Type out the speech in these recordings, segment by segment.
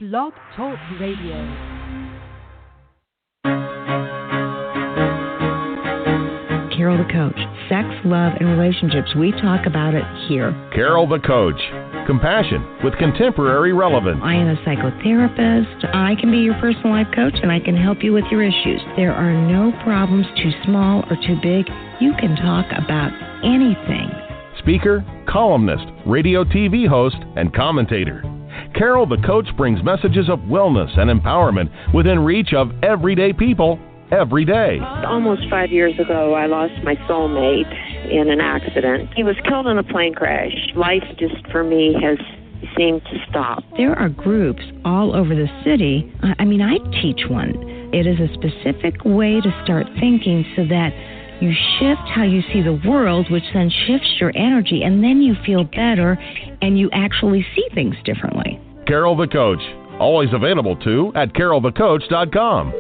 Blog Talk Radio. Carol the Coach. Sex, love, and relationships. We talk about it here. Carol the Coach. Compassion with contemporary relevance. I am a psychotherapist. I can be your personal life coach, and I can help you with your issues. There are no problems too small or too big. You can talk about anything. Speaker, columnist, radio TV host, and commentator. Carol the Coach brings messages of wellness and empowerment within reach of everyday people every day. Almost 5 years ago, I lost my soulmate in an accident. He was killed in a plane crash. Life just, for me, has seemed to stop. There are groups all over the city. I teach one. It is a specific way to start thinking so that you shift how you see the world, which then shifts your energy, and then you feel better, and you actually see things differently. Carol the Coach, always available too at carolthecoach.com.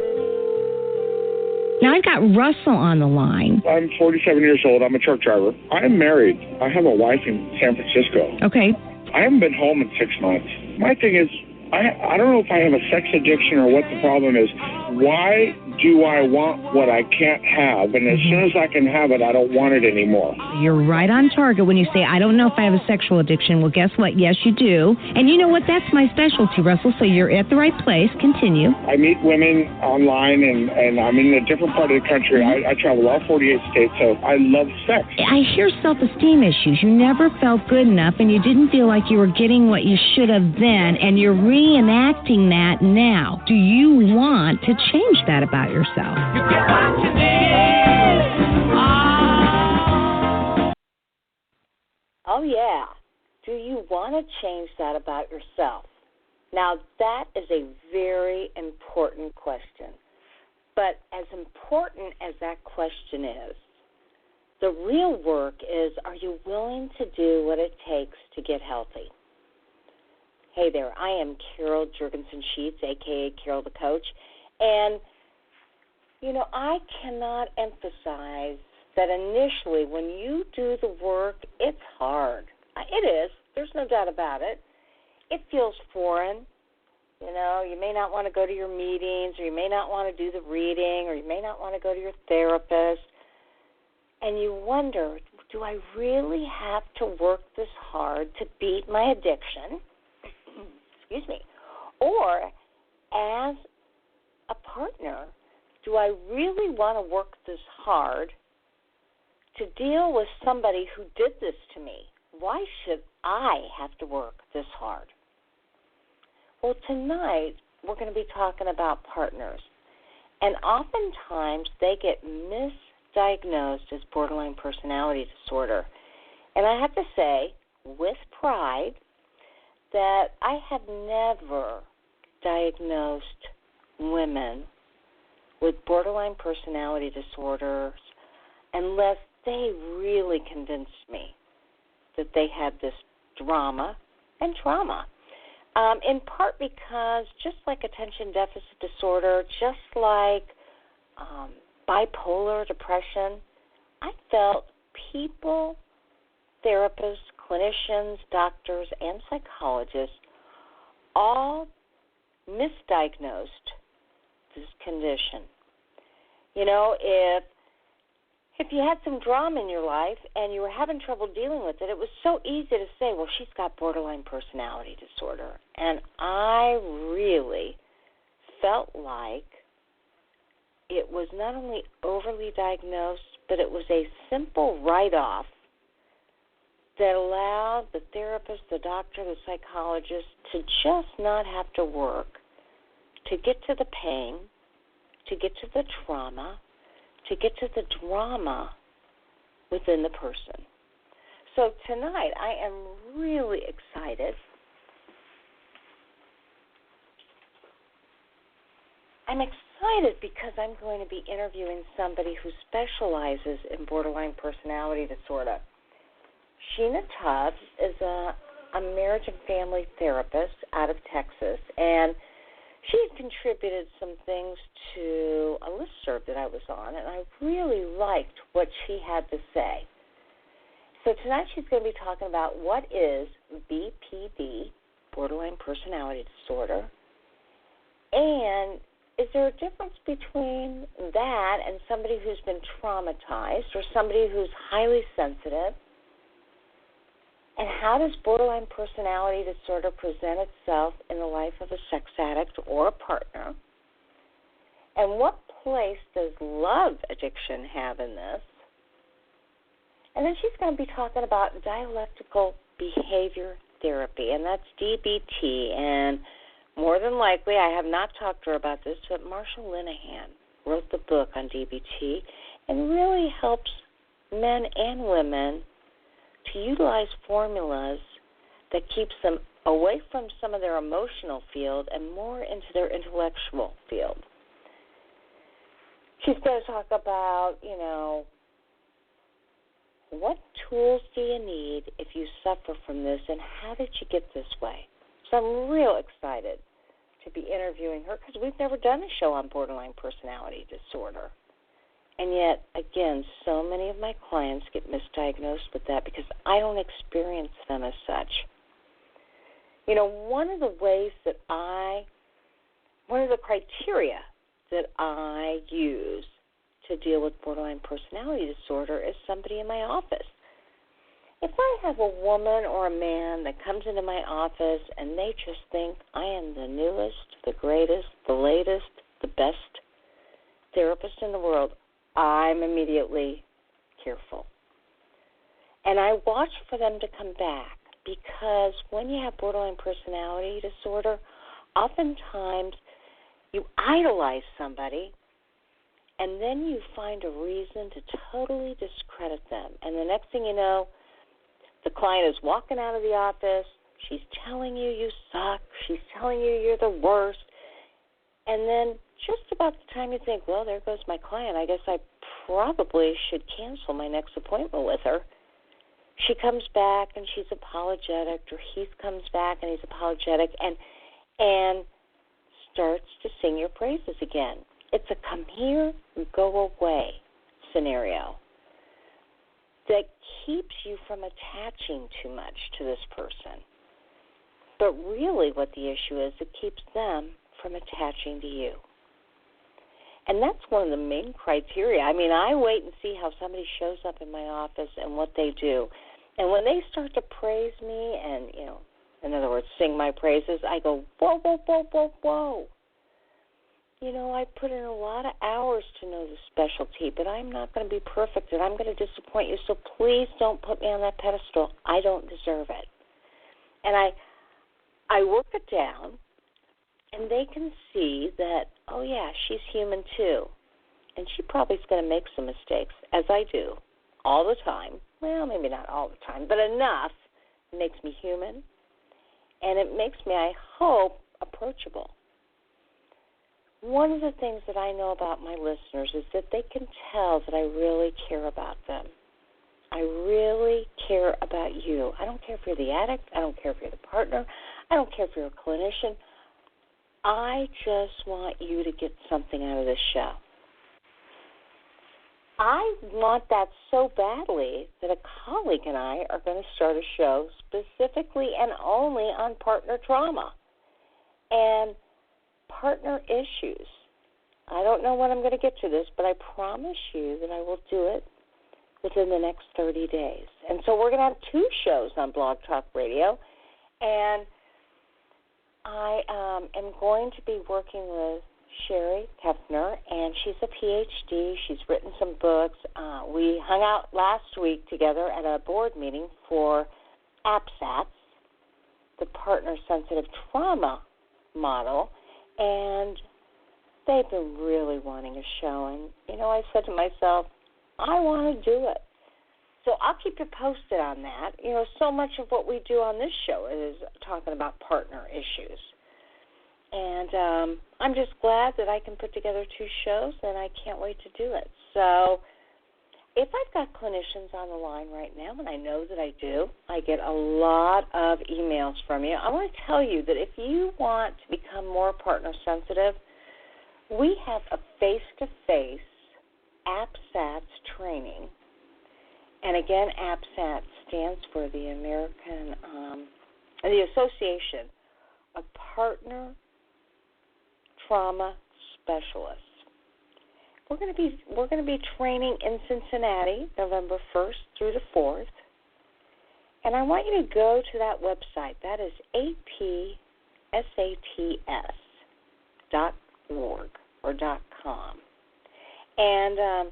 Now I've got Russell on the line. I'm 47 years old. I'm a truck driver. I'm married. I have a wife in San Francisco. Okay. I haven't been home in 6 months. My thing is, I don't know if I have a sex addiction or what the problem is. Why do I want what I can't have? And as soon as I can have it, I don't want it anymore. You're right on target when you say, I don't know if I have a sexual addiction. Well, guess what? Yes, you do. And you know what? That's my specialty, Russell, so you're at the right place. Continue. I meet women online, and I'm in a different part of the country. I travel all 48 states, so I love sex. I hear self-esteem issues. You never felt good enough, and you didn't feel like you were getting what you should have then, and you're reenacting that now. Do you want to change that about yourself? You get what you need. Oh, yeah. Do you want to change that about yourself? Now, that is a very important question. But as important as that question is, the real work is, are you willing to do what it takes to get healthy? Hey there, I am Carol Jurgensen-Sheets, a.k.a. Carol the Coach, and I cannot emphasize that initially when you do the work, it's hard. It is. There's no doubt about it. It feels foreign. You may not want to go to your meetings, or you may not want to do the reading, or you may not want to go to your therapist. And you wonder, do I really have to work this hard to beat my addiction? Excuse me. Or as a partner, do I really want to work this hard to deal with somebody who did this to me? Why should I have to work this hard? Well, tonight we're going to be talking about partners. And oftentimes they get misdiagnosed as borderline personality disorder. And I have to say, with pride, that I have never diagnosed women with borderline personality disorders unless they really convinced me that they had this drama and trauma. In part because just like attention deficit disorder, just like bipolar depression, I felt people, therapists, clinicians, doctors, and psychologists all misdiagnosed this condition. If you had some drama in your life and you were having trouble dealing with it, it was so easy to say, well, she's got borderline personality disorder. And I really felt like it was not only overly diagnosed, but it was a simple write-off that allowed the therapist, the doctor, the psychologist to just not have to work to get to the pain, to get to the trauma, to get to the drama within the person. So tonight I am really excited. I'm excited because I'm going to be interviewing somebody who specializes in borderline personality disorder. Shena Tubbs is a marriage and family therapist out of Texas, and she had contributed some things to a listserv that I was on, and I really liked what she had to say. So tonight she's going to be talking about what is BPD, borderline personality disorder, And is there a difference between that and somebody who's been traumatized or somebody who's highly sensitive? And how does borderline personality disorder present itself in the life of a sex addict or a partner? And what place does love addiction have in this? And then she's going to be talking about dialectical behavior therapy, and that's DBT. And more than likely, I have not talked to her about this, but Marshall Linehan wrote the book on DBT and really helps men and women to utilize formulas that keeps them away from some of their emotional field and more into their intellectual field. She's going to talk about, what tools do you need if you suffer from this, and how did you get this way? So I'm real excited to be interviewing her because we've never done a show on borderline personality disorder. And yet, again, so many of my clients get misdiagnosed with that because I don't experience them as such. One of the criteria that I use to deal with borderline personality disorder is somebody in my office. If I have a woman or a man that comes into my office and they just think I am the newest, the greatest, the latest, the best therapist in the world, I'm immediately careful. And I watch for them to come back because when you have borderline personality disorder, oftentimes you idolize somebody and then you find a reason to totally discredit them. And the next thing you know, the client is walking out of the office. She's telling you you suck. She's telling you you're the worst. And then just about the time you think, well, there goes my client, I guess I probably should cancel my next appointment with her, she comes back and she's apologetic, or he comes back and he's apologetic and starts to sing your praises again. It's a come here, go away scenario that keeps you from attaching too much to this person. But really what the issue is, it keeps them from attaching to you. And that's one of the main criteria. I mean, I wait and see how somebody shows up in my office and what they do. And when they start to praise me and, in other words, sing my praises, I go, whoa, whoa, whoa, whoa, whoa. I put in a lot of hours to know the specialty, but I'm not going to be perfect, and I'm going to disappoint you, so please don't put me on that pedestal. I don't deserve it. And I work it down, and they can see that, oh, yeah, she's human too. And she probably is going to make some mistakes, as I do, all the time. Well, maybe not all the time, but enough. It makes me human, and it makes me, I hope, approachable. One of the things that I know about my listeners is that they can tell that I really care about them. I really care about you. I don't care if you're the addict. I don't care if you're the partner. I don't care if you're a clinician. I just want you to get something out of this show. I want that so badly that a colleague and I are going to start a show specifically and only on partner trauma and partner issues. I don't know when I'm going to get to this, but I promise you that I will do it within the next 30 days. And so we're going to have 2 shows on Blog Talk Radio, and I am going to be working with Sherry Hefner, and she's a PhD. She's written some books. We hung out last week together at a board meeting for APSATS, the Partner-Sensitive Trauma Model, and they've been really wanting a show. And, I said to myself, I want to do it. So I'll keep you posted on that. So much of what we do on this show is talking about partner issues. And I'm just glad that I can put together 2 shows, and I can't wait to do it. So if I've got clinicians on the line right now, and I know that I do, I get a lot of emails from you. I want to tell you that if you want to become more partner sensitive, we have a face-to-face APSATS training. And again, APSATS stands for the the Association of Partner trauma specialist. We're going to be training in Cincinnati, November 1st through the 4th. And I want you to go to that website. That is apsats.org or .com. And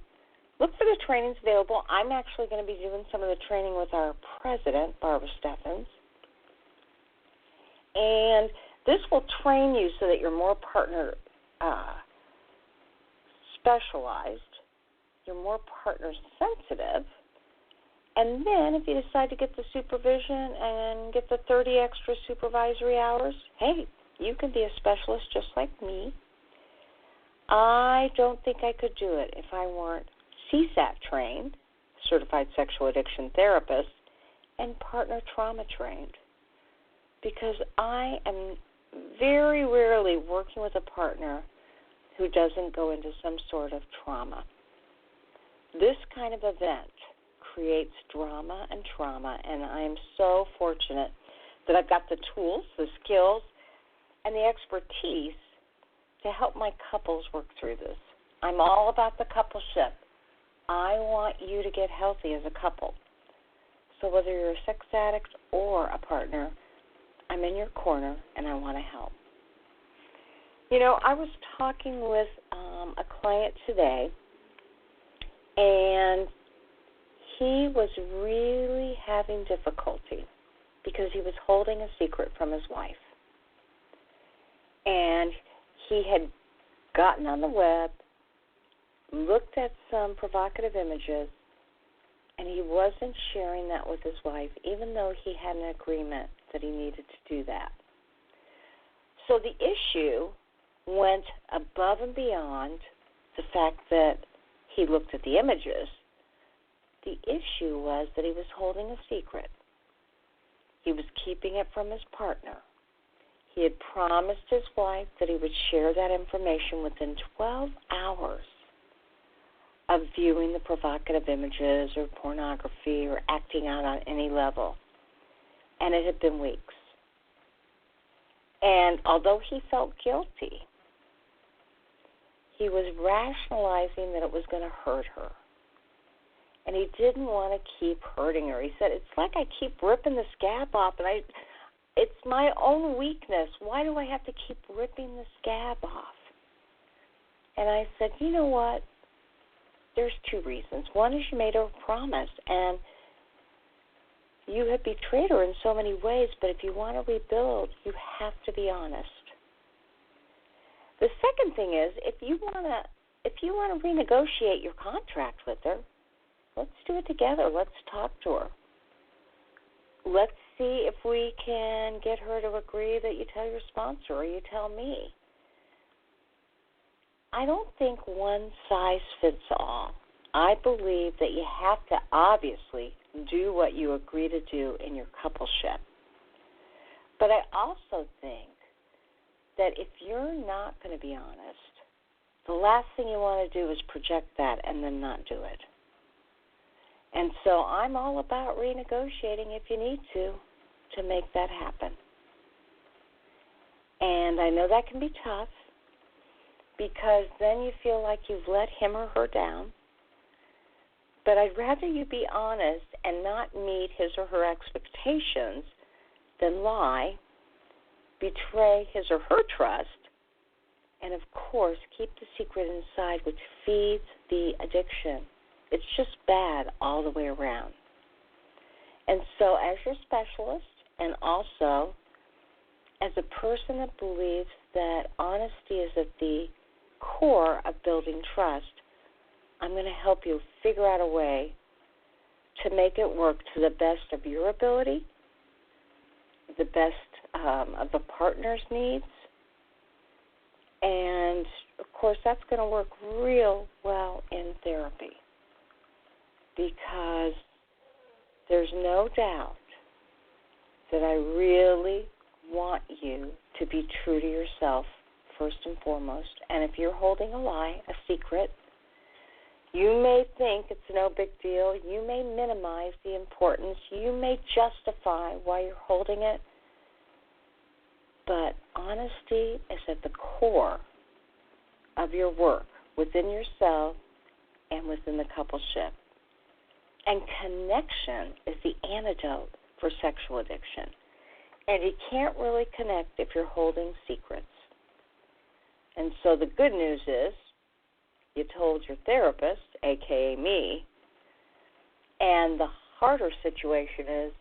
look for the trainings available. I'm actually going to be doing some of the training with our president, Barbara Steffens. And this will train you so that you're more partner specialized, you're more partner sensitive, and then if you decide to get the supervision and get the 30 extra supervisory hours, hey, you can be a specialist just like me. I don't think I could do it if I weren't CSAT trained, certified sexual addiction therapist, and partner trauma trained, because I am very rarely working with a partner who doesn't go into some sort of trauma. This kind of event creates drama and trauma, and I am so fortunate that I've got the tools, the skills, and the expertise to help my couples work through this. I'm all about the coupleship. I want you to get healthy as a couple. So whether you're a sex addict or a partner, I'm in your corner, and I want to help. You know, I was talking with a client today, and he was really having difficulty because he was holding a secret from his wife. And he had gotten on the web, looked at some provocative images, and he wasn't sharing that with his wife, even though he had an agreement that he needed to do that. So the issue went above and beyond the fact that he looked at the images. The issue was that he was holding a secret. He was keeping it from his partner. He had promised his wife that he would share that information within 12 hours of viewing the provocative images or pornography or acting out on any level. And it had been weeks. And although he felt guilty, he was rationalizing that it was going to hurt her. And he didn't want to keep hurting her. He said, it's like I keep ripping the scab off, and it's my own weakness. Why do I have to keep ripping the scab off? And I said, you know what? There's two reasons. One is you made her a promise, and you have betrayed her in so many ways, but if you want to rebuild, you have to be honest. The second thing is, if you want to renegotiate your contract with her, let's do it together. Let's talk to her. Let's see if we can get her to agree that you tell your sponsor or you tell me. I don't think one size fits all. I believe that you have to obviously do what you agree to do in your coupleship. But I also think that if you're not going to be honest, the last thing you want to do is project that and then not do it. And so I'm all about renegotiating if you need to make that happen. And I know that can be tough because then you feel like you've let him or her down. But I'd rather you be honest and not meet his or her expectations than lie, betray his or her trust, and, of course, keep the secret inside, which feeds the addiction. It's just bad all the way around. And so as your specialist and also as a person that believes that honesty is at the core of building trust, I'm going to help you figure out a way to make it work to the best of your ability, the best of the partner's needs, and, of course, that's going to work real well in therapy because there's no doubt that I really want you to be true to yourself first and foremost. And if you're holding a lie, a secret, you may think it's no big deal. You may minimize the importance. You may justify why you're holding it. But honesty is at the core of your work within yourself and within the coupleship. And connection is the antidote for sexual addiction. And you can't really connect if you're holding secrets. And so the good news is you told your therapist, a.k.a. me, and the harder situation is,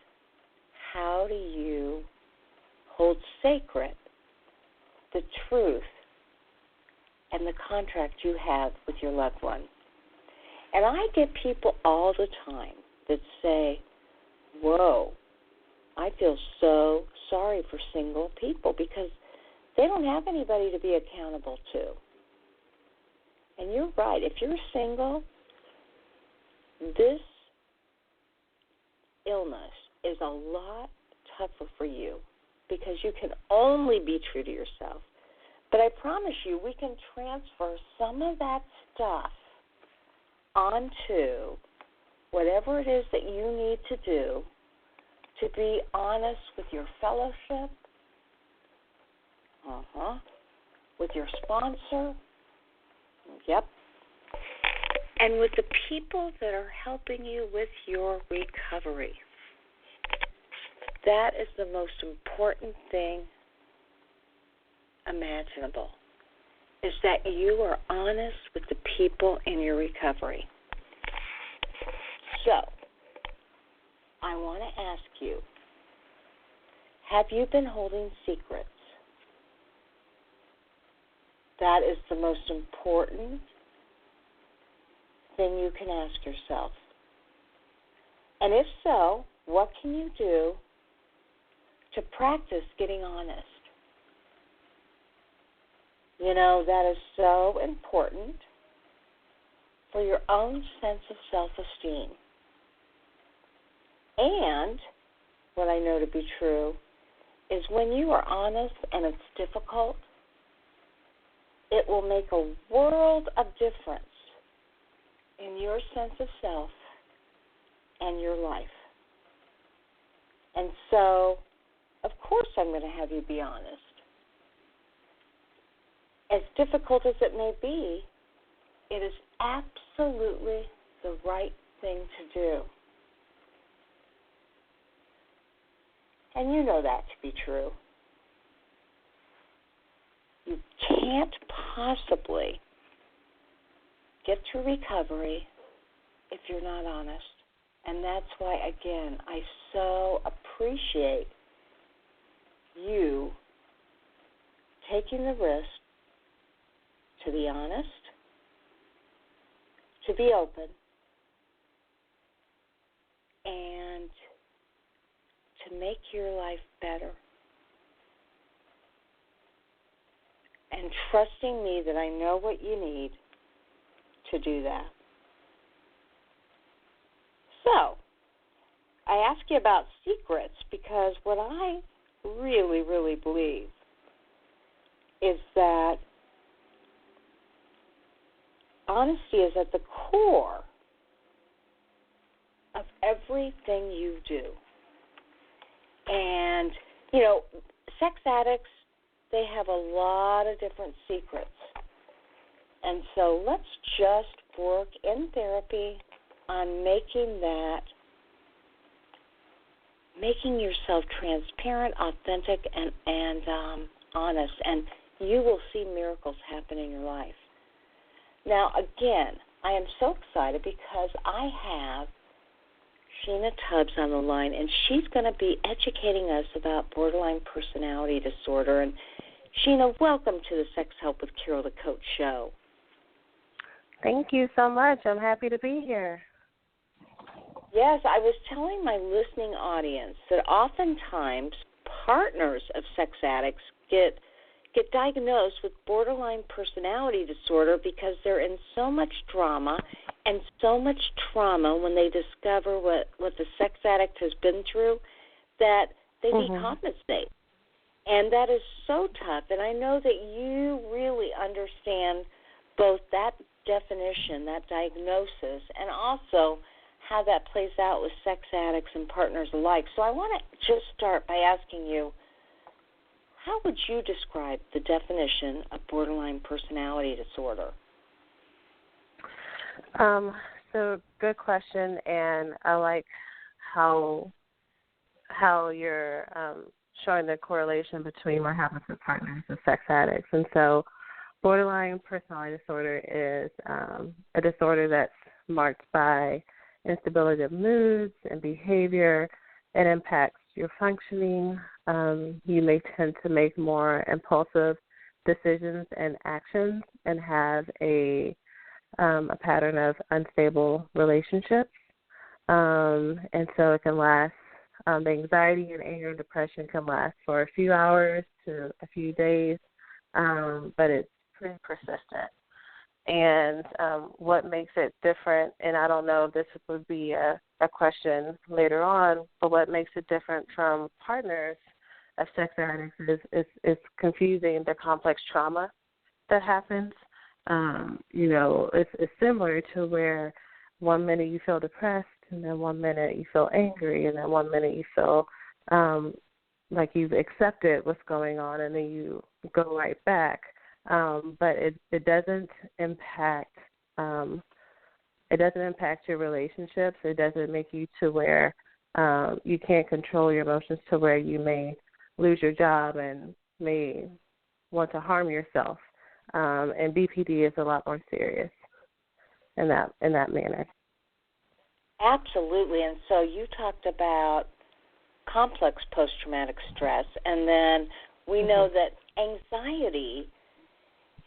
how do you hold sacred the truth and the contract you have with your loved one? And I get people all the time that say, whoa, I feel so sorry for single people because they don't have anybody to be accountable to. And you're right. If you're single, this illness is a lot tougher for you because you can only be true to yourself. But I promise you, we can transfer some of that stuff onto whatever it is that you need to do to be honest with your fellowship, with your sponsor, and with the people that are helping you with your recovery. That is the most important thing imaginable, is that you are honest with the people in your recovery. So, I want to ask you, have you been holding secrets? That is the most important thing you can ask yourself. And if so, what can you do to practice getting honest? You know, that is so important for your own sense of self-esteem. And what I know to be true is when you are honest and it's difficult, it will make a world of difference in your sense of self and your life. And so, of course, I'm going to have you be honest. As difficult as it may be, it is absolutely the right thing to do. And you know that to be true. You can't possibly get to recovery if you're not honest. And that's why, again, I so appreciate you taking the risk to be honest, to be open, and to make your life better. And trusting me that I know what you need to do that. So, I ask you about secrets because what I really, really believe is that honesty is at the core of everything you do. And, you know, sex addicts, they have a lot of different secrets. And so let's just work in therapy on making yourself transparent, authentic, and honest. And you will see miracles happen in your life. Now, again, I am so excited because I have Shena Tubbs on the line, and she's going to be educating us about borderline personality disorder. And Shena, welcome to the Sex Help with Carol the Coach show. Thank you so much. I'm happy to be here. Yes, I was telling my listening audience that oftentimes partners of sex addicts get diagnosed with borderline personality disorder because they're in so much drama and so much trauma when they discover what the sex addict has been through that they decompensate. And that is so tough. And I know that you really understand both that definition, that diagnosis, and also how that plays out with sex addicts and partners alike. So I want to just start by asking you, how would you describe the definition of borderline personality disorder? So good question, and I like how you're showing the correlation between what happens with partners and sex addicts. And so borderline personality disorder is a disorder that's marked by instability of moods and behavior. It impacts your functioning. You may tend to make more impulsive decisions and actions and have a pattern of unstable relationships. And so it can last, the anxiety and anger and depression can last for a few hours to a few days, but it's pretty persistent. And what makes it different, and I don't know if this would be a question later on, but what makes it different from partners of sex addicts is confusing the complex trauma that happens. It's similar to where 1 minute you feel depressed, and then 1 minute you feel angry, and then 1 minute you feel like you've accepted what's going on, and then you go right back. But it doesn't impact your relationships. It doesn't make you to where you can't control your emotions, to where you may lose your job and may want to harm yourself. And BPD is a lot more serious in that manner. Absolutely. And so you talked about complex post-traumatic stress, and then we know that anxiety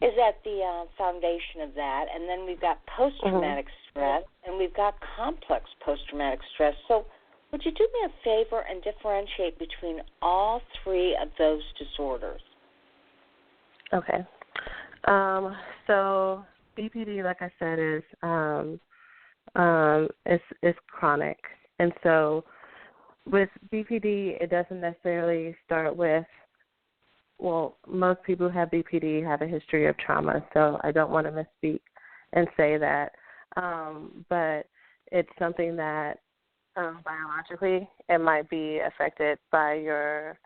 is at the foundation of that, and then we've got post-traumatic stress, and we've got complex post-traumatic stress. So would you do me a favor and differentiate between all three of those disorders? Okay. So BPD, like I said, is chronic, and so with BPD, it doesn't necessarily start with. Well, most people who have BPD have a history of trauma, so I don't want to misspeak and say that. But it's something that biologically it might be affected by your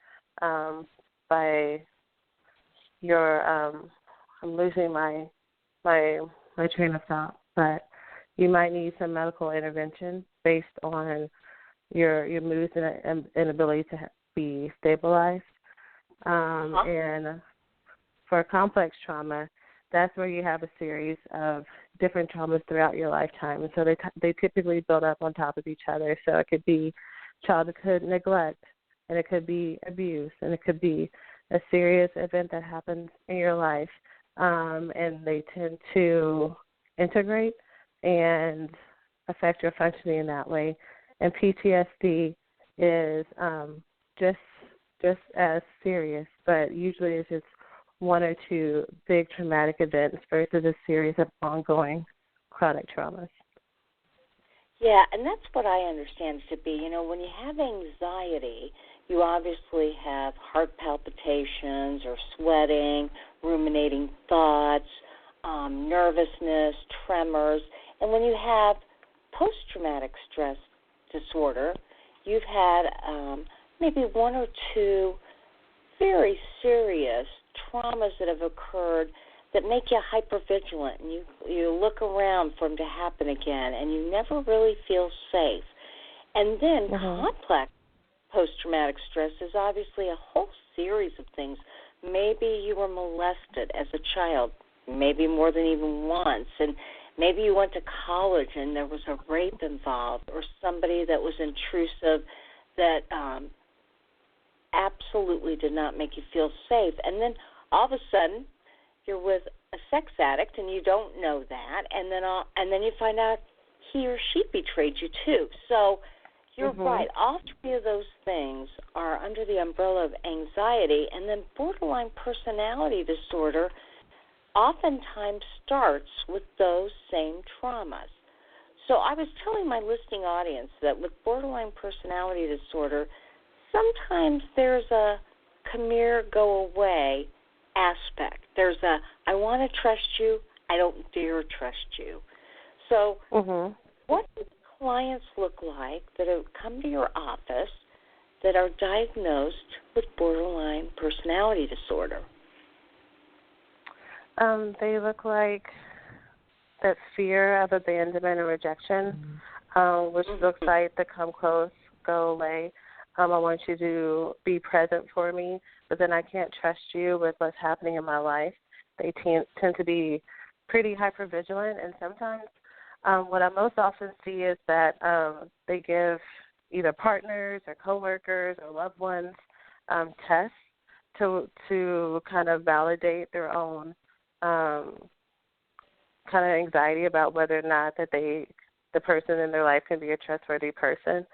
I'm losing my train of thought, but you might need some medical intervention based on your moods and inability to be stabilized. And for complex trauma, that's where you have a series of different traumas throughout your lifetime. And so they typically build up on top of each other. So it could be childhood neglect, and it could be abuse, and it could be a serious event that happens in your life. And they tend to integrate and affect your functioning in that way. And PTSD is just as serious, but usually it's just one or two big traumatic events versus a series of ongoing chronic traumas. Yeah, and that's what I understand to be. When you have anxiety, you obviously have heart palpitations or sweating, ruminating thoughts, nervousness, tremors. And when you have post-traumatic stress disorder, you've had maybe one or two very serious traumas that have occurred that make you hypervigilant, and you look around for them to happen again, and you never really feel safe. And then complex post-traumatic stress is obviously a whole series of things. Maybe you were molested as a child, maybe more than even once, and maybe you went to college and there was a rape involved, or somebody that was intrusive that absolutely did not make you feel safe. And then all of a sudden you're with a sex addict and you don't know that, and then you find out he or she betrayed you too. So you're right. All three of those things are under the umbrella of anxiety, and then borderline personality disorder oftentimes starts with those same traumas. So I was telling my listening audience that with borderline personality disorder, sometimes there's a come here, go away aspect. There's a I want to trust you, I don't dare trust you. So what do clients look like that have come to your office that are diagnosed with borderline personality disorder? They look like that fear of abandonment and rejection, which looks like the come close, go away. I want you to be present for me, but then I can't trust you with what's happening in my life. They tend to be pretty hypervigilant, and sometimes what I most often see is that they give either partners or coworkers or loved ones tests to kind of validate their own kind of anxiety about whether or not that the person in their life can be a trustworthy person.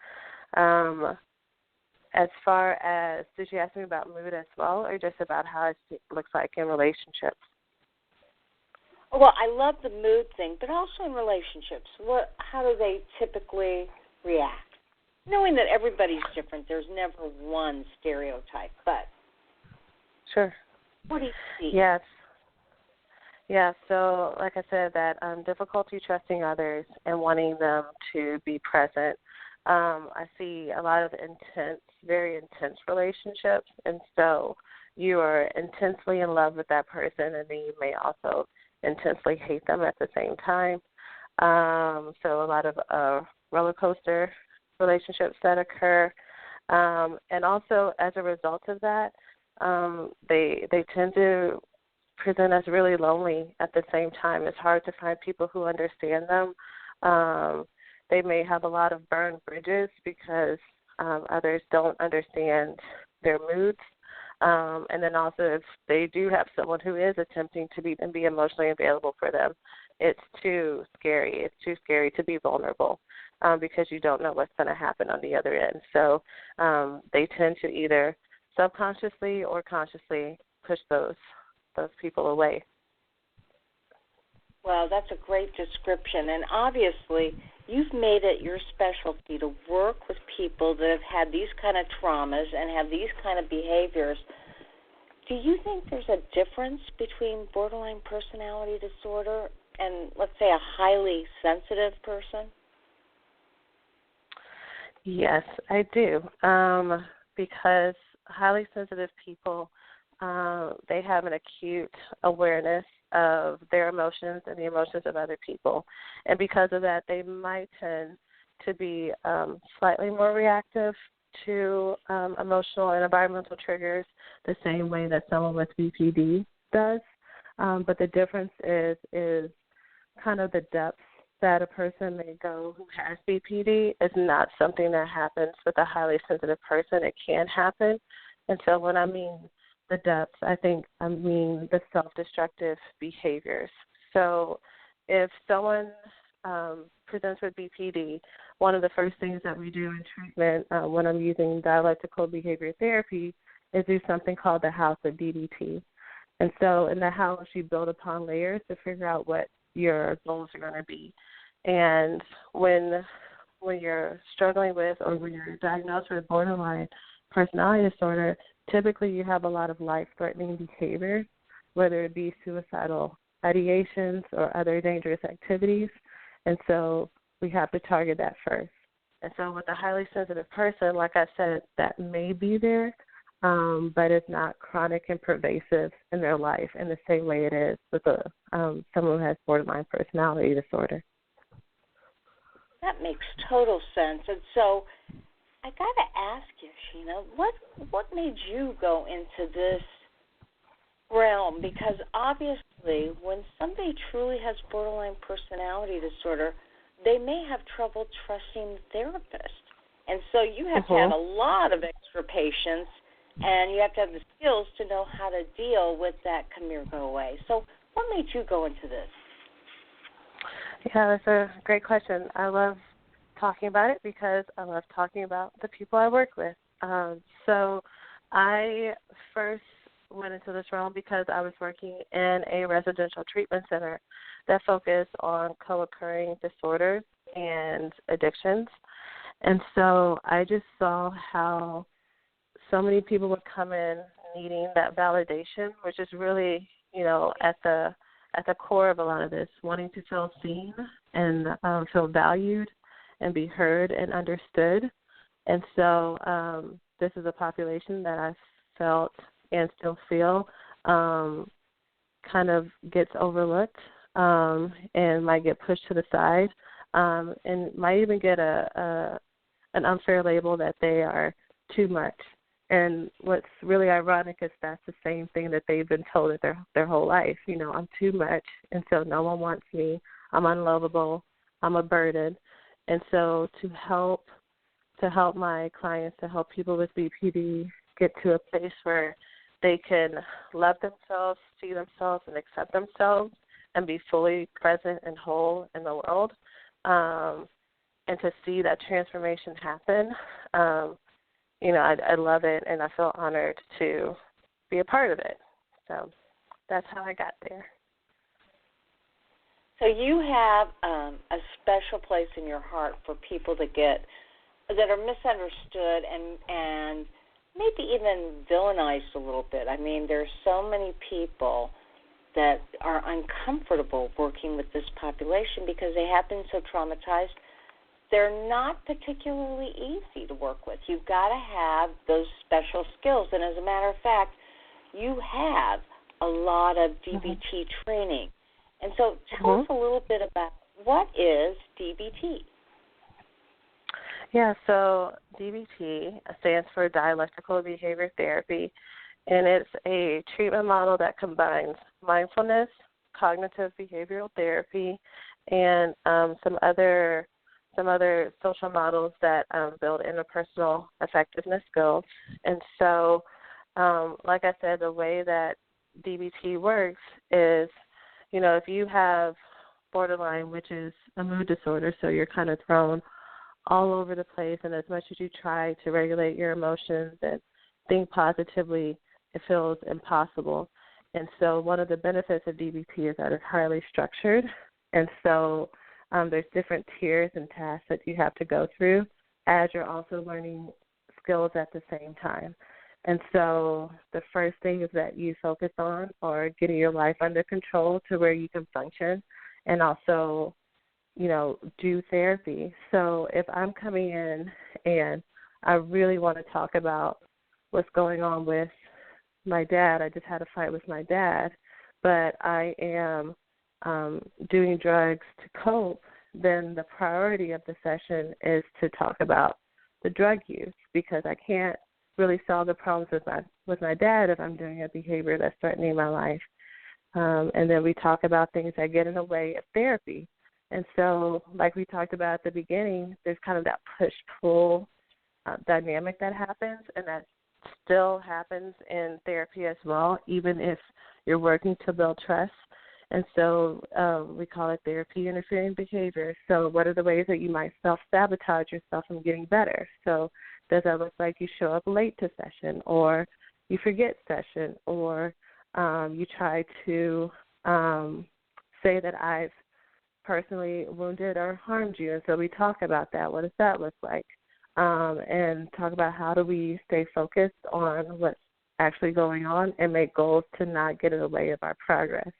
As far as, did you ask me about mood as well, or just about how it looks like in relationships? Well, I love the mood thing, but also in relationships. How do they typically react? Knowing that everybody's different, there's never one stereotype, but sure. What do you see? Yes. Yeah, so like I said, that difficulty trusting others and wanting them to be present. I see a lot of very intense relationships, and so you are intensely in love with that person, and then you may also intensely hate them at the same time. So a lot of roller coaster relationships that occur, and also as a result of that, they tend to present as really lonely at the same time. It's hard to find people who understand them. They may have a lot of burned bridges because others don't understand their moods. And then also if they do have someone who is attempting to be emotionally available for them, it's too scary. It's too scary to be vulnerable because you don't know what's going to happen on the other end. So they tend to either subconsciously or consciously push those people away. Well, that's a great description. And obviously, you've made it your specialty to work with people that have had these kind of traumas and have these kind of behaviors. Do you think there's a difference between borderline personality disorder and, let's say, a highly sensitive person? Yes, I do, because highly sensitive people, they have an acute awareness of their emotions and the emotions of other people. And because of that, they might tend to be slightly more reactive to emotional and environmental triggers the same way that someone with BPD does. But the difference is kind of the depth that a person may go who has BPD is not something that happens with a highly sensitive person. It can happen. And so when I mean the depth, I mean the self-destructive behaviors. So if someone presents with BPD, one of the first things that we do in treatment when I'm using dialectical behavior therapy is do something called the house of DBT. And so in the house, you build upon layers to figure out what your goals are going to be. And when you're struggling with or when you're diagnosed with borderline personality disorder, typically you have a lot of life-threatening behaviors, whether it be suicidal ideations or other dangerous activities. And so we have to target that first. And so with a highly sensitive person, like I said, that may be there, but it's not chronic and pervasive in their life in the same way it is with someone who has borderline personality disorder. That makes total sense. And so I got to ask you, Shena, what made you go into this realm? Because obviously when somebody truly has borderline personality disorder, they may have trouble trusting the therapist. And so you have to have a lot of extra patience, and you have to have the skills to know how to deal with that come here, go away. So what made you go into this? Yeah, that's a great question. I love talking about it because I love talking about the people I work with. So I first went into this realm because I was working in a residential treatment center that focused on co-occurring disorders and addictions. And so I just saw how so many people would come in needing that validation, which is really, at the core of a lot of this, wanting to feel seen and feel valued and be heard and understood. And so this is a population that I felt and still feel kind of gets overlooked and might get pushed to the side and might even get an unfair label that they are too much. And what's really ironic is that's the same thing that they've been told their whole life. You know, I'm too much, and so no one wants me. I'm unlovable. I'm a burden. And so to help my clients, to help people with BPD get to a place where they can love themselves, see themselves, and accept themselves, and be fully present and whole in the world, and to see that transformation happen. You know, I love it, and I feel honored to be a part of it. So that's how I got there. So you have a special place in your heart for people that are misunderstood and maybe even villainized a little bit. I mean, there's so many people that are uncomfortable working with this population because they have been so traumatized. They're not particularly easy to work with. You've got to have those special skills. And as a matter of fact, you have a lot of DBT training. And so tell us a little bit about what is DBT? Yeah, so DBT stands for Dialectical Behavior Therapy, and it's a treatment model that combines mindfulness, cognitive behavioral therapy, and some other social models that build interpersonal effectiveness skills. And so, like I said, the way that DBT works is, you know, if you have borderline, which is a mood disorder, so you're kind of thrown all over the place, and as much as you try to regulate your emotions and think positively, it feels impossible. And so one of the benefits of DBT is that it's highly structured, and so there's different tiers and tasks that you have to go through as you're also learning skills at the same time. And so the first thing is that you focus on or getting your life under control to where you can function and also, you know, do therapy. So if I'm coming in and I really want to talk about what's going on with my dad, I just had a fight with my dad, but I am doing drugs to cope, then the priority of the session is to talk about the drug use, because I can't really solve the problems with my dad if I'm doing a behavior that's threatening my life. And then we talk about things that get in the way of therapy. And so, like we talked about at the beginning, there's kind of that push-pull dynamic that happens, and that still happens in therapy as well, even if you're working to build trust. And so we call it therapy interfering behavior. So what are the ways that you might self-sabotage yourself from getting better? So does that look like you show up late to session, or you forget session, or you try to say that I've personally wounded or harmed you? And so we talk about that. What does that look like? And talk about how do we stay focused on what's actually going on and make goals to not get in the way of our progress.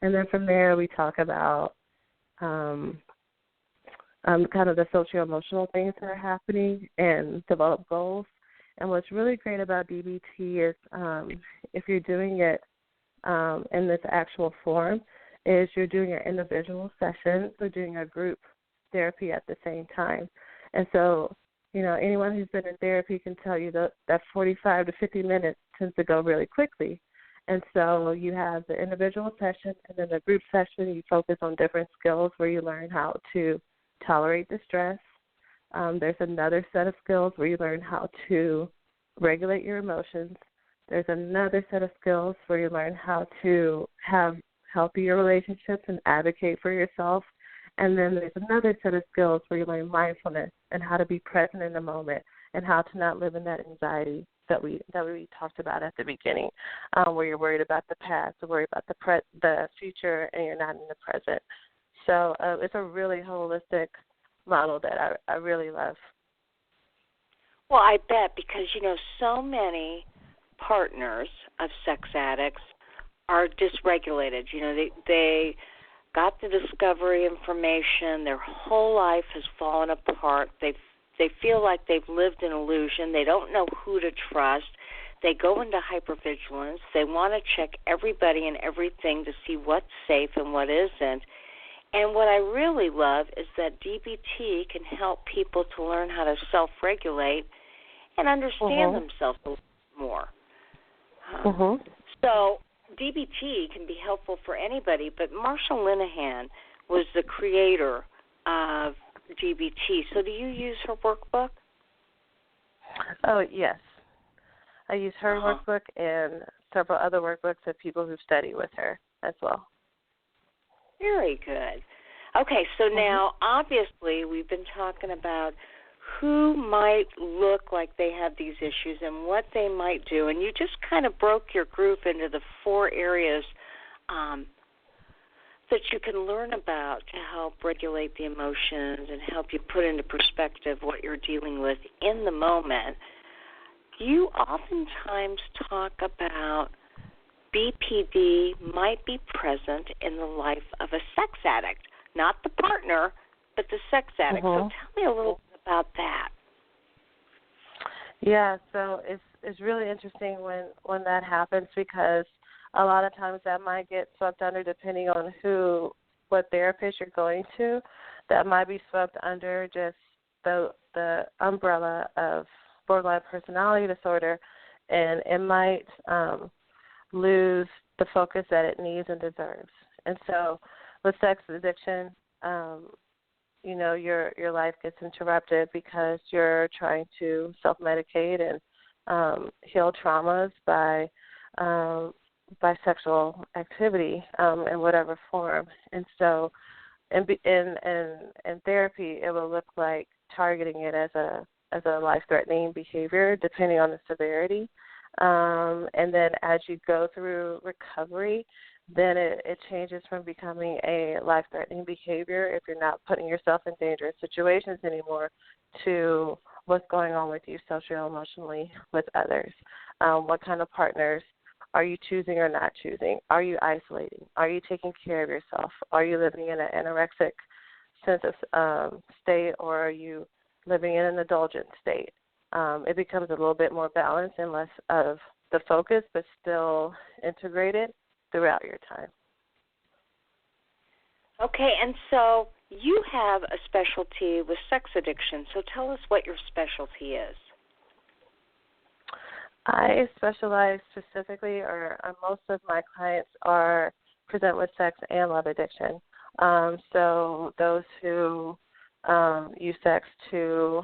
And then from there, we talk about kind of the socio-emotional things that are happening and develop goals. And what's really great about DBT is if you're doing it in this actual form, is you're doing an individual session, so doing a group therapy at the same time. And so, you know, anyone who's been in therapy can tell you that 45 to 50 minutes tends to go really quickly. And so you have the individual session, and then the group session, you focus on different skills where you learn how to tolerate distress. There's another set of skills where you learn how to regulate your emotions. There's another set of skills where you learn how to have healthier relationships and advocate for yourself. And then there's another set of skills where you learn mindfulness and how to be present in the moment and how to not live in that anxiety that we talked about at the beginning, where you're worried about the past, or worried about the future, and you're not in the present. So it's a really holistic model that I really love. Well, I bet, because, you know, so many partners of sex addicts are dysregulated. You know, they got the discovery information. Their whole life has fallen apart. They've They feel like they've lived an illusion. They don't know who to trust. They go into hypervigilance. They want to check everybody and everything to see what's safe and what isn't. And what I really love is that DBT can help people to learn how to self-regulate and understand themselves a little more. So DBT can be helpful for anybody, but Marsha Linehan was the creator of DBT. So do you use her workbook? Oh, yes. I use her workbook and several other workbooks of people who study with her as well. Very good. Okay, so now obviously we've been talking about who might look like they have these issues and what they might do, and you just kind of broke your group into the 4 areas that you can learn about to help regulate the emotions and help you put into perspective what you're dealing with in the moment. You oftentimes talk about BPD might be present in the life of a sex addict, not the partner, but the sex addict. So tell me a little bit about that. Yeah, so it's really interesting when that happens, because a lot of times that might get swept under, depending on what therapist you're going to, that might be swept under just the umbrella of borderline personality disorder, and it might lose the focus that it needs and deserves. And so with sex addiction, your life gets interrupted because you're trying to self-medicate and heal traumas by sexual activity in whatever form. And so in therapy, it will look like targeting it as a life-threatening behavior, depending on the severity. And then as you go through recovery, then it changes from becoming a life-threatening behavior, if you're not putting yourself in dangerous situations anymore, to what's going on with you socially or emotionally with others. What kind of partners are you choosing or not choosing? Are you isolating? Are you taking care of yourself? Are you living in an anorexic sense of state, or are you living in an indulgent state? It becomes a little bit more balanced and less of the focus, but still integrated throughout your time. Okay, and so you have a specialty with sex addiction, so tell us what your specialty is. I specialize specifically, or most of my clients present with sex and love addiction. So those who use sex to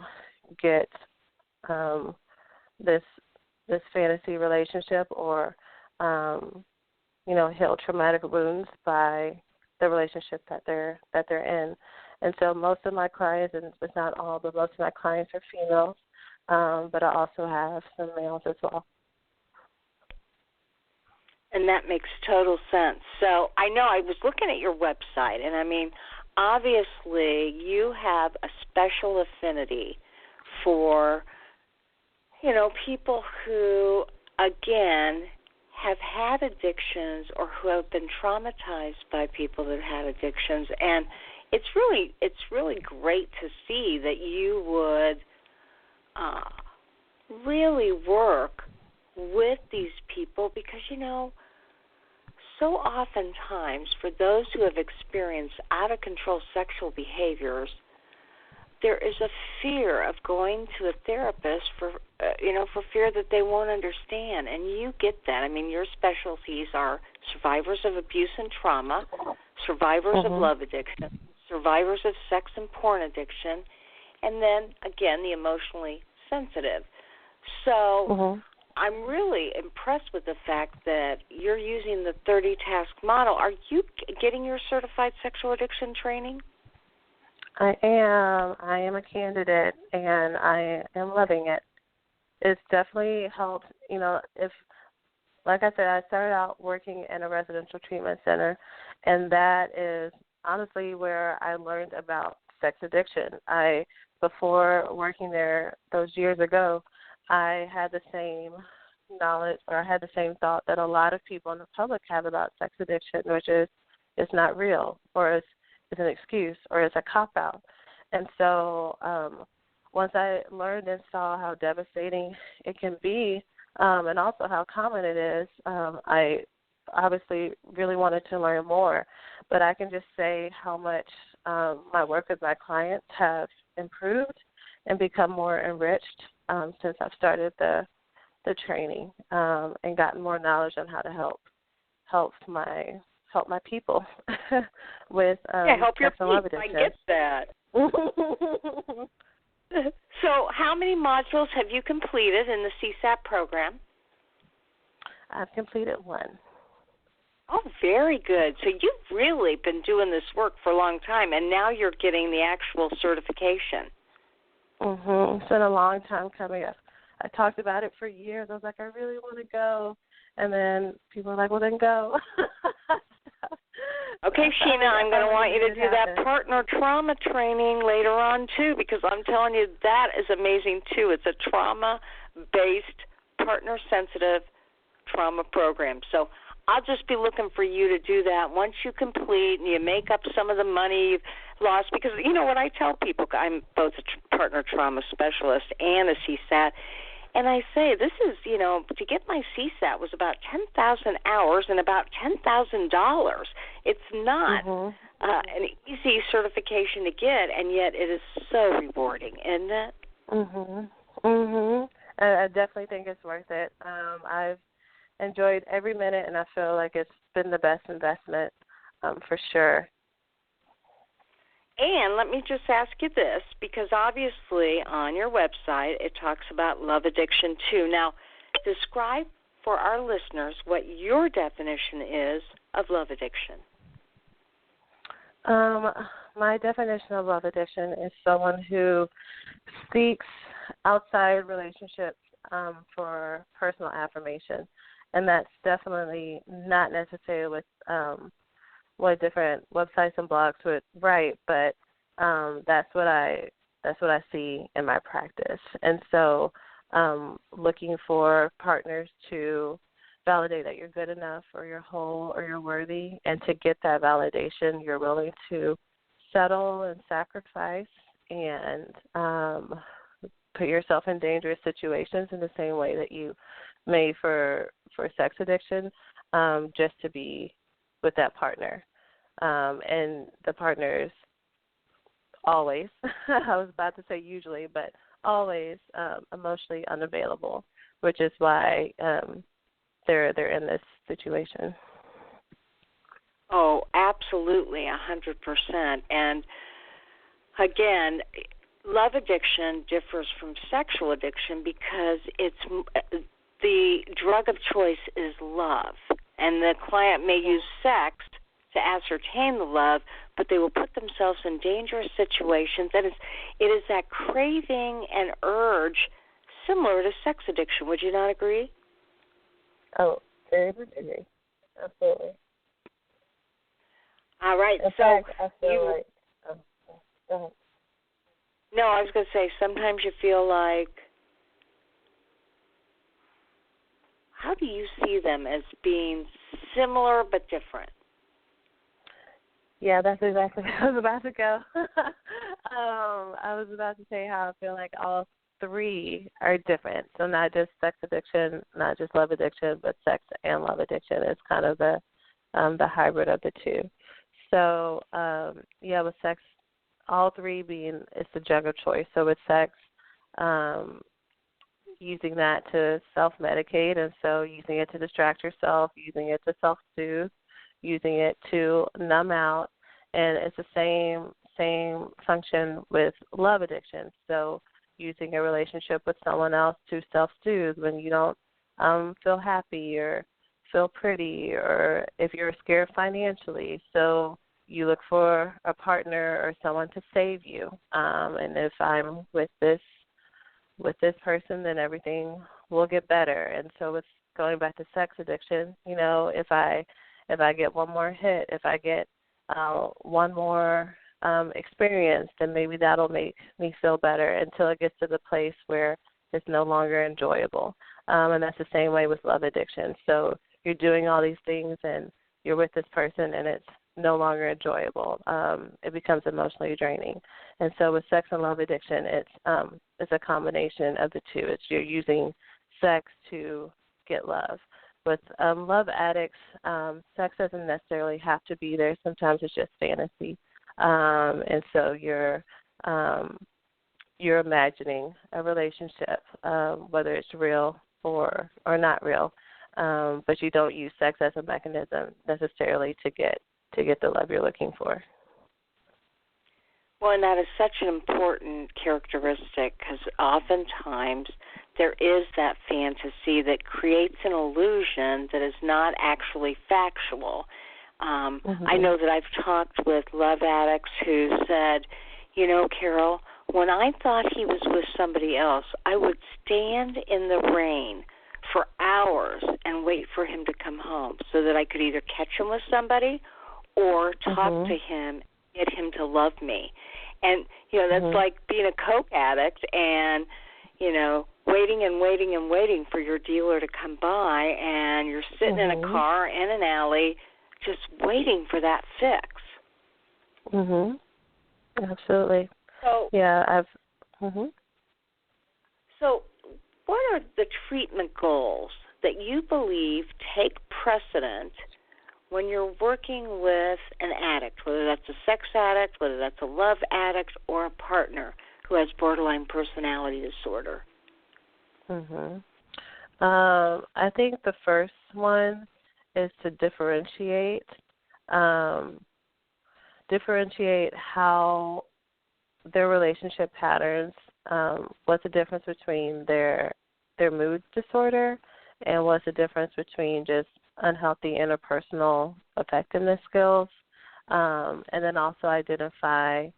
get this fantasy relationship, or heal traumatic wounds by the relationship that they're in. And so most of my clients, and it's not all, but most of my clients are females, but I also have some males as well. And that makes total sense. So I know I was looking at your website, and I mean, obviously you have a special affinity for, people who, again, have had addictions or who have been traumatized by people that had addictions. And it's really great to see that you would really work with these people, because, so oftentimes for those who have experienced out-of-control sexual behaviors, there is a fear of going to a therapist for fear that they won't understand, and you get that. I mean, your specialties are survivors of abuse and trauma, survivors of love addiction, survivors of sex and porn addiction, and then, again, the emotionally sensitive. So I'm really impressed with the fact that you're using the 30-task model. Are you getting your certified sexual addiction training? I am a candidate, and I am loving it. It's definitely helped. Like I said, I started out working in a residential treatment center, and that is honestly where I learned about sex addiction. Before working there those years ago, I had the same knowledge, or I had the same thought that a lot of people in the public have about sex addiction, which is it's not real, or it's an excuse, or it's a cop-out. And so once I learned and saw how devastating it can be, and also how common it is, I obviously really wanted to learn more. But I can just say how much my work with my clients have improved and become more enriched since I've started the training and gotten more knowledge on how to help my people with help your sex and love people. addiction. I get that. So how many modules have you completed in the CSAP program? I've completed one. Oh, very good. So you've really been doing this work for a long time, and now you're getting the actual certification. It's been a long time coming up. I talked about it for years. I was like, I really want to go. And then people were like, well, then go. Okay, Shena, I'm going to want you to do that partner trauma training later on, too, because I'm telling you, that is amazing, too. It's a trauma-based, partner-sensitive trauma program. So I'll just be looking for you to do that once you complete and you make up some of the money you've lost. Because, you know what I tell people, I'm both a partner trauma specialist and a CSAT, and I say this is, you know, to get my CSAT was about 10,000 hours and about $10,000. It's not an easy certification to get, and yet it is so rewarding, isn't it? I definitely think it's worth it. I've enjoyed every minute, and I feel like it's been the best investment for sure. And let me just ask you this, because obviously on your website it talks about love addiction too. Now, describe for our listeners what your definition is of love addiction. My definition of love addiction is someone who seeks outside relationships for personal affirmation. And that's definitely not necessarily with what different websites and blogs would write, but that's what I see in my practice. And so looking for partners to validate that you're good enough or you're whole or you're worthy, and to get that validation, you're willing to settle and sacrifice and put yourself in dangerous situations in the same way that you may for sex addiction, just to be with that partner. And the partners always, I was about to say usually, but always emotionally unavailable, which is why they're in this situation. Oh, absolutely, 100%. And again, love addiction differs from sexual addiction because it's the drug of choice is love, and the client may use sex to ascertain the love, but they will put themselves in dangerous situations. And it is that craving and urge similar to sex addiction. Would you not agree? Oh, very much agree. Absolutely. All right. In so fact, I feel you, like, go ahead. No, I was going to say sometimes you feel like, how do you see them as being similar but different? Yeah, that's exactly where I was about to go. I was about to say how I feel like all three are different. So not just sex addiction, not just love addiction, but sex and love addiction is kind of the hybrid of the two. So, with sex, all three being it's the drug of choice. So with sex, using that to self-medicate, and so using it to distract yourself, using it to self-soothe, using it to numb out, and it's the same function with love addiction. So using a relationship with someone else to self-soothe when you don't feel happy or feel pretty, or if you're scared financially. So you look for a partner or someone to save you. And if I'm with this person, then everything will get better. And so it's going back to sex addiction. You know, if I get one more hit, if I get one more experience, then maybe that'll make me feel better until it gets to the place where it's no longer enjoyable. And that's the same way with love addiction. So you're doing all these things and you're with this person and it's no longer enjoyable. It becomes emotionally draining. And so with sex and love addiction, it's a combination of the two. It's you're using sex to get love. With love addicts, sex doesn't necessarily have to be there. Sometimes it's just fantasy. And so you're imagining a relationship, whether it's real or not real, but you don't use sex as a mechanism necessarily to get the love you're looking for. Well, and that is such an important characteristic because oftentimes there is that fantasy that creates an illusion that is not actually factual. I know that I've talked with love addicts who said, you know, Carol, when I thought he was with somebody else, I would stand in the rain for hours and wait for him to come home so that I could either catch him with somebody or talk to him, get him to love me. And, you know, that's like being a coke addict and, you know, waiting and waiting and waiting for your dealer to come by, and you're sitting in a car in an alley just waiting for that fix. Absolutely. So, yeah, So what are the treatment goals that you believe take precedent when you're working with an addict, whether that's a sex addict, whether that's a love addict, or a partner who has borderline personality disorder? I think the first one is to differentiate how their relationship patterns, what's the difference between their mood disorder and what's the difference between just unhealthy interpersonal effectiveness skills, and then also identify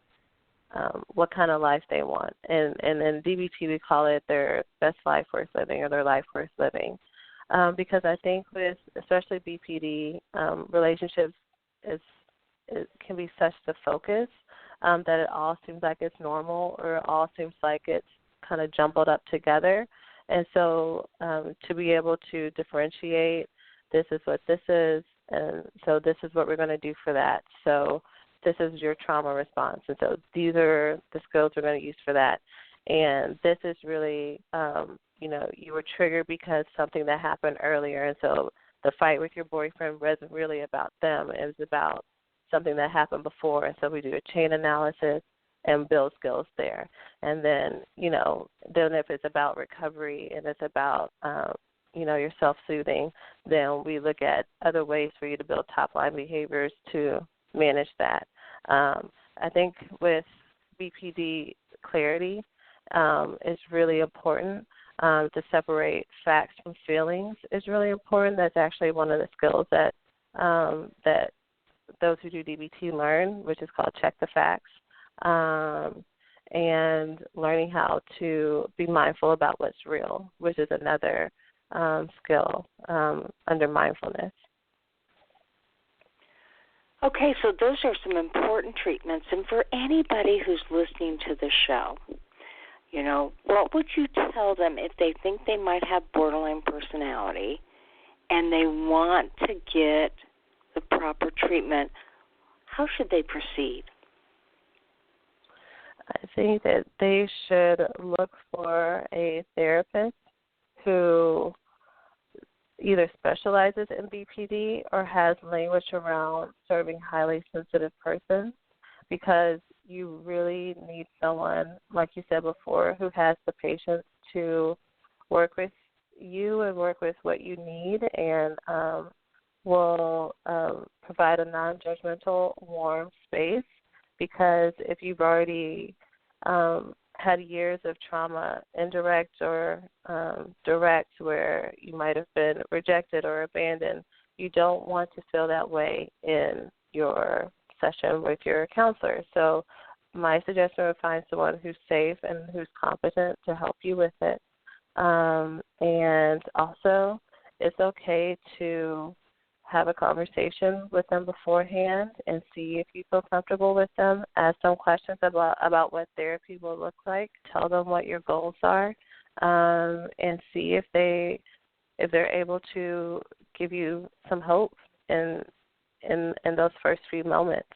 what kind of life they want. And in DBT we call it their best life worth living or their life worth living. Because I think with especially BPD, relationships it can be such the focus that it all seems like it's normal or it all seems like it's kind of jumbled up together. And so to be able to differentiate, this is what this is, and so this is what we're going to do for that. So this is your trauma response, and so these are the skills we're going to use for that. And this is really, you were triggered because something that happened earlier, and so the fight with your boyfriend wasn't really about them. It was about something that happened before, and so we do a chain analysis and build skills there. And then, then if it's about recovery and it's about, your self-soothing, then we look at other ways for you to build top-line behaviors to manage that. I think with BPD, clarity is really important. To separate facts from feelings is really important. That's actually one of the skills that those who do DBT learn, which is called check the facts, and learning how to be mindful about what's real, which is another skill under mindfulness. Okay, so those are some important treatments. And for anybody who's listening to the show, what would you tell them if they think they might have borderline personality and they want to get the proper treatment? How should they proceed? I think that they should look for a therapist who either specializes in BPD or has language around serving highly sensitive persons, because you really need someone, like you said before, who has the patience to work with you and work with what you need and will provide a non-judgmental, warm space. Because if you've already had years of trauma, indirect or direct, where you might have been rejected or abandoned, you don't want to feel that way in your session with your counselor. So my suggestion would find someone who's safe and who's competent to help you with it. And also, it's okay to have a conversation with them beforehand and see if you feel comfortable with them. Ask some questions about what therapy will look like. Tell them what your goals are, and see if they're able to give you some hope in in those first few moments,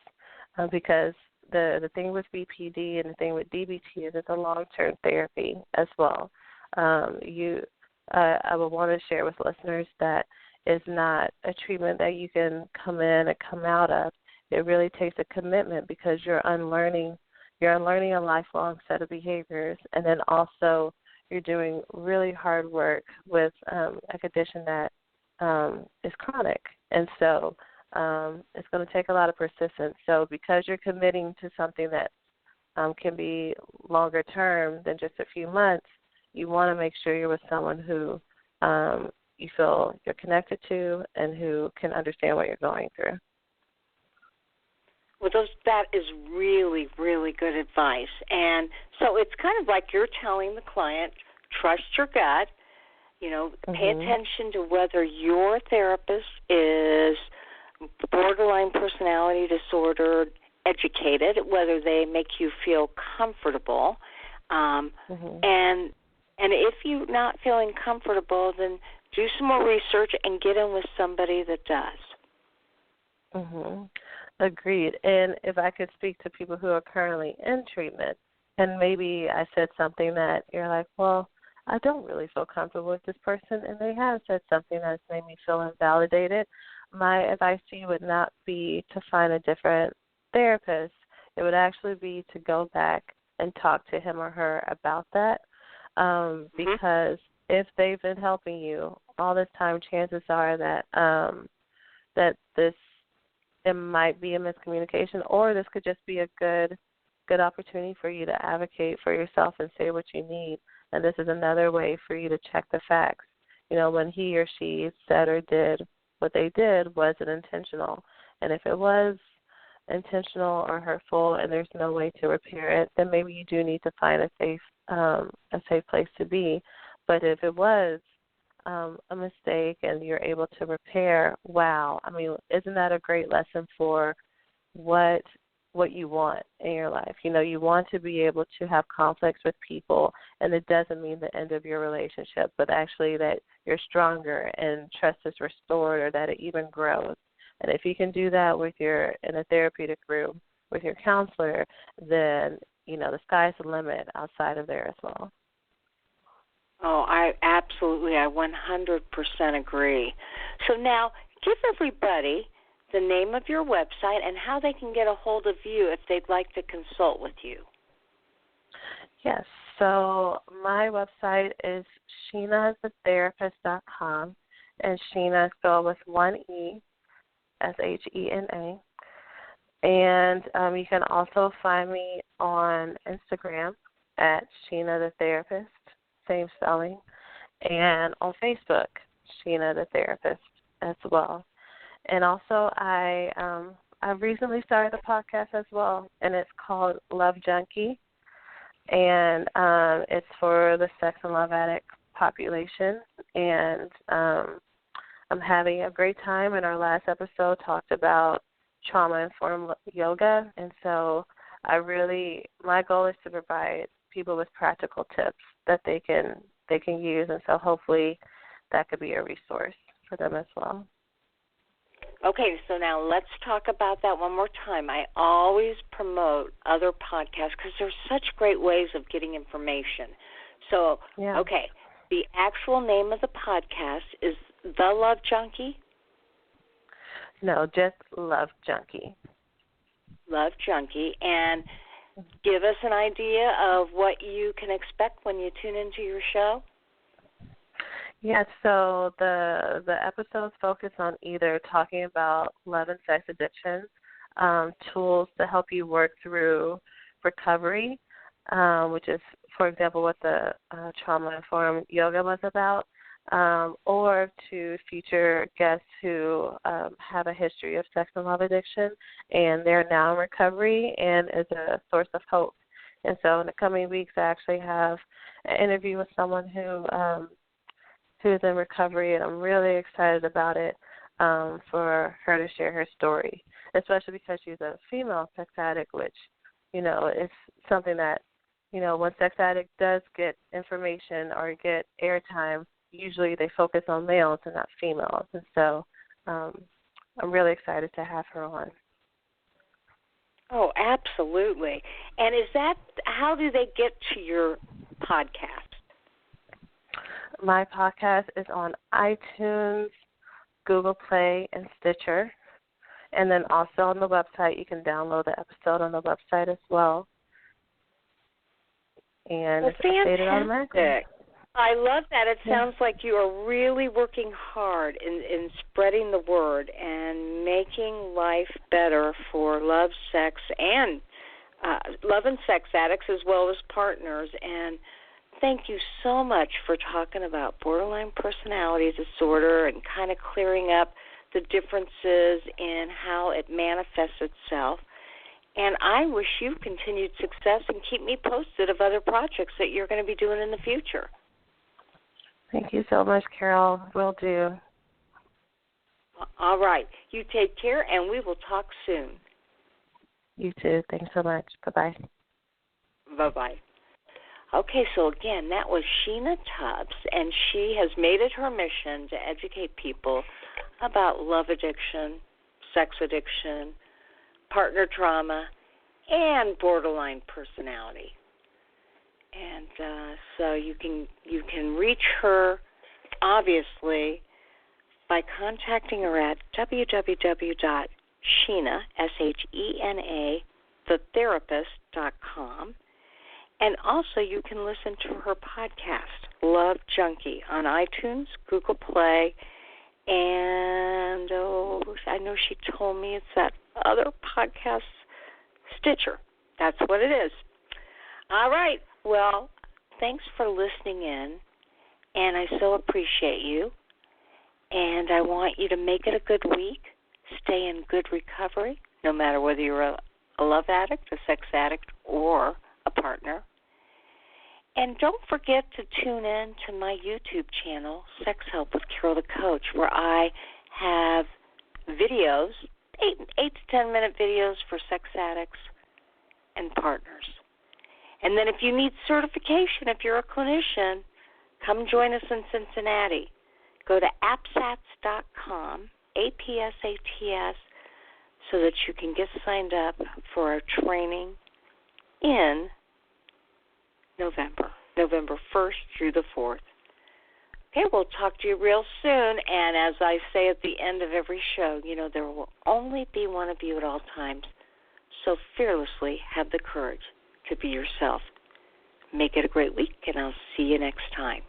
because the thing with BPD and the thing with DBT is it's a long-term therapy as well. I would want to share with listeners that it's not a treatment that you can come in and come out of. It really takes a commitment because you're unlearning a lifelong set of behaviors, and then also you're doing really hard work with a condition that is chronic. And so it's going to take a lot of persistence. So because you're committing to something that can be longer term than just a few months, you want to make sure you're with someone who you feel you're connected to and who can understand what you're going through. Well, that is really, really good advice. And so it's kind of like you're telling the client, trust your gut, pay attention to whether your therapist is borderline personality disorder educated, whether they make you feel comfortable. And if you're not feeling comfortable, then do some more research and get in with somebody that does. Agreed. And if I could speak to people who are currently in treatment, and maybe I said something that you're like, well, I don't really feel comfortable with this person, and they have said something that's made me feel invalidated, my advice to you would not be to find a different therapist. It would actually be to go back and talk to him or her about that, because if they've been helping you all this time, chances are that it might be a miscommunication, or this could just be a good opportunity for you to advocate for yourself and say what you need. And this is another way for you to check the facts. When he or she said or did what they did, was it intentional? And if it was intentional or hurtful and there's no way to repair it, then maybe you do need to find a safe place to be. But if it was a mistake and you're able to repair, wow. I mean, isn't that a great lesson for what you want in your life? You want to be able to have conflicts with people, and it doesn't mean the end of your relationship, but actually that you're stronger and trust is restored, or that it even grows. And if you can do that in a therapeutic group with your counselor, then, the sky's the limit outside of there as well. Oh, I 100% agree. So now, give everybody the name of your website and how they can get a hold of you if they'd like to consult with you. Yes, so my website is shenathetherapist.com, and Shena is spelled with one E, Shena. And you can also find me on Instagram at Shena the Therapist, same spelling, and on Facebook, Shena the Therapist as well. And also, I recently started a podcast as well, and it's called Love Junkie, and it's for the sex and love addict population. And I'm having a great time. And our last episode talked about trauma-informed yoga, and so my goal is to provide people with practical tips that they can use, and so hopefully that could be a resource for them as well. Okay, so now let's talk about that one more time. I always promote other podcasts because there's such great ways of getting information. So, Okay, the actual name of the podcast is The Love Junkie? No, just Love Junkie. Love Junkie. And give us an idea of what you can expect when you tune into your show. Yes, so the episodes focus on either talking about love and sex addiction, tools to help you work through recovery, which is, for example, what the trauma-informed yoga was about, or to feature guests who have a history of sex and love addiction, and they're now in recovery and is a source of hope. And so in the coming weeks, I actually have an interview with someone who is in recovery, and I'm really excited about it, for her to share her story, especially because she's a female sex addict, which, is something that, when sex addict does get information or get airtime, usually they focus on males and not females. And so I'm really excited to have her on. Oh, absolutely. And how do they get to your podcast? My podcast is on iTunes, Google Play, and Stitcher. And then also on the website, you can download the episode on the website as well. And it's updated automatically. I love that. It sounds like you are really working hard in spreading the word and making life better for love and sex addicts as well as partners. And thank you so much for talking about borderline personality disorder and kind of clearing up the differences in how it manifests itself. And I wish you continued success and keep me posted of other projects that you're going to be doing in the future. Thank you so much, Carol. Will do. All right. You take care, and we will talk soon. You too. Thanks so much. Bye-bye. Bye-bye. Okay, so again, that was Shena Tubbs, and she has made it her mission to educate people about love addiction, sex addiction, partner trauma, and borderline personality. And so you can reach her, obviously, by contacting her at www.shena, SHENA, thetherapist.com. And also you can listen to her podcast, Love Junkie, on iTunes, Google Play, and I know she told me it's that other podcast, Stitcher. That's what it is. All right. Well, thanks for listening in, and I so appreciate you. And I want you to make it a good week. Stay in good recovery, no matter whether you're a love addict, a sex addict, or a partner. And don't forget to tune in to my YouTube channel, Sex Help with Carol the Coach, where I have videos, 8 to 10 minute videos for sex addicts and partners. And then if you need certification, if you're a clinician, come join us in Cincinnati. Go to APSATS.com, APSATS, so that you can get signed up for our training in November 1st through the 4th. Okay, we'll talk to you real soon. And as I say at the end of every show, there will only be one of you at all times. So fearlessly have the courage to be yourself. Make it a great week, and I'll see you next time.